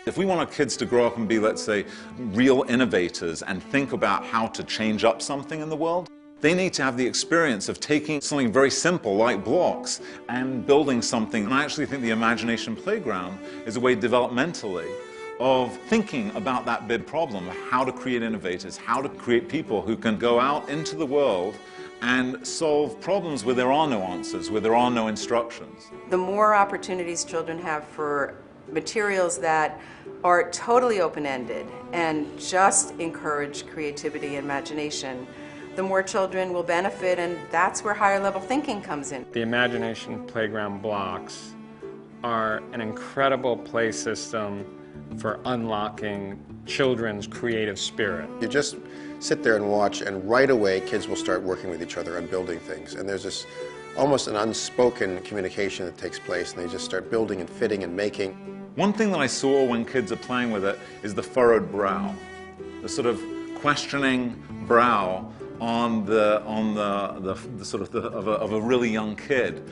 If we want our kids to grow up and be, let's say, real innovators and think about how to change up something in the world, they need to have the experience of taking something very simple like blocks and building something. And I actually think the Imagination Playground is a way developmentally of thinking about that big problem, of how to create innovators, how to create people who can go out into the world and solve problems where there are no answers, where there are no instructions. The more opportunities children have for materials that are totally open-ended and just encourage creativity and imagination, the more children will benefit, and that's where higher level thinking comes in. The Imagination Playground blocks are an incredible play system for unlocking children's creative spirit. You just sit there and watch, and right away kids will start working with each other on building things. And there's this almost an unspoken communication that takes place, and they just start building and fitting and making. One thing that I saw when kids are playing with it is the furrowed brow, the sort of questioning brow on the sort of a really young kid,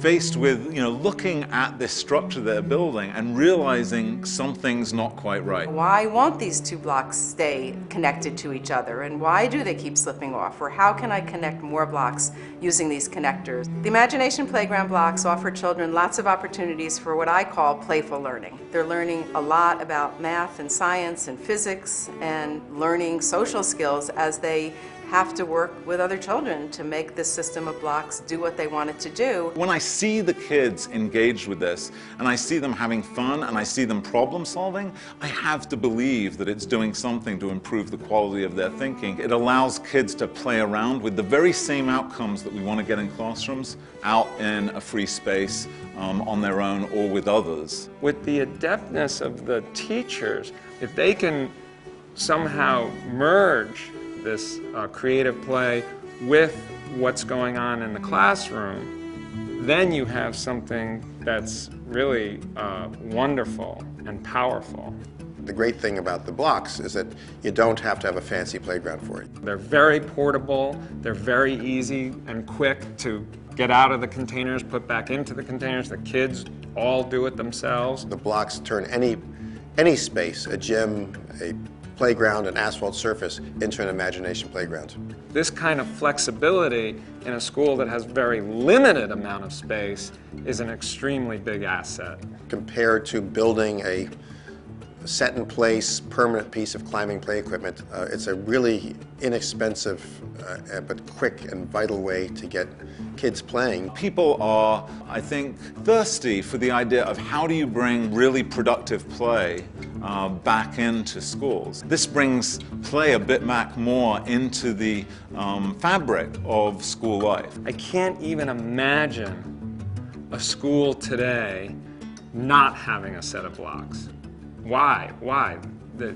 faced with, looking at this structure they're building and realizing something's not quite right. Why won't these two blocks stay connected to each other, and why do they keep slipping off? Or how can I connect more blocks using these connectors? The Imagination Playground blocks offer children lots of opportunities for what I call playful learning. They're learning a lot about math and science and physics and learning social skills as they have to work with other children to make this system of blocks do what they want it to do. When I see the kids engaged with this, and I see them having fun, and I see them problem solving, I have to believe that it's doing something to improve the quality of their thinking. It allows kids to play around with the very same outcomes that we want to get in classrooms, out in a free space, on their own or with others. With the adeptness of the teachers, if they can somehow merge this creative play with what's going on in the classroom, then you have something that's really wonderful and powerful. The great thing about the blocks is that you don't have to have a fancy playground for it. They're very portable, they're very easy and quick to get out of the containers, put back into the containers. The kids all do it themselves. The blocks turn any space, a gym, a playground, an asphalt surface, into an imagination playground. This kind of flexibility in a school that has very limited amount of space is an extremely big asset. Compared to building a set-in-place, permanent piece of climbing play equipment, it's a really inexpensive but quick and vital way to get kids playing. People are, I think, thirsty for the idea of how do you bring really productive play back into schools. This brings play a bit back more into the fabric of school life. I can't even imagine a school today not having a set of blocks. Why? Why? The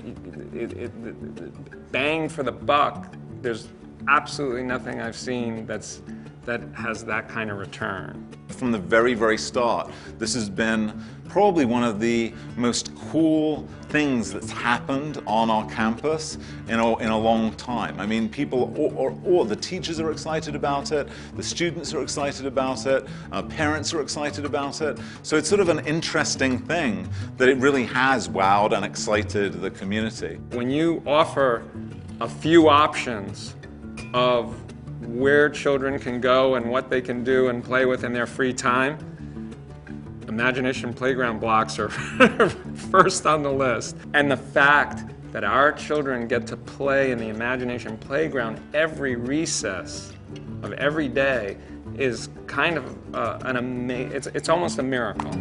bang for the buck, there's absolutely nothing I've seen that has that kind of return. From the very, very start, this has been probably one of the most cool things that's happened on our campus in a long time. I mean, people, or the teachers are excited about it, the students are excited about it, parents are excited about it. So it's sort of an interesting thing that it really has wowed and excited the community. When you offer a few options of where children can go and what they can do and play with in their free time, Imagination Playground blocks are first on the list. And the fact that our children get to play in the Imagination Playground every recess of every day is kind of it's almost a miracle.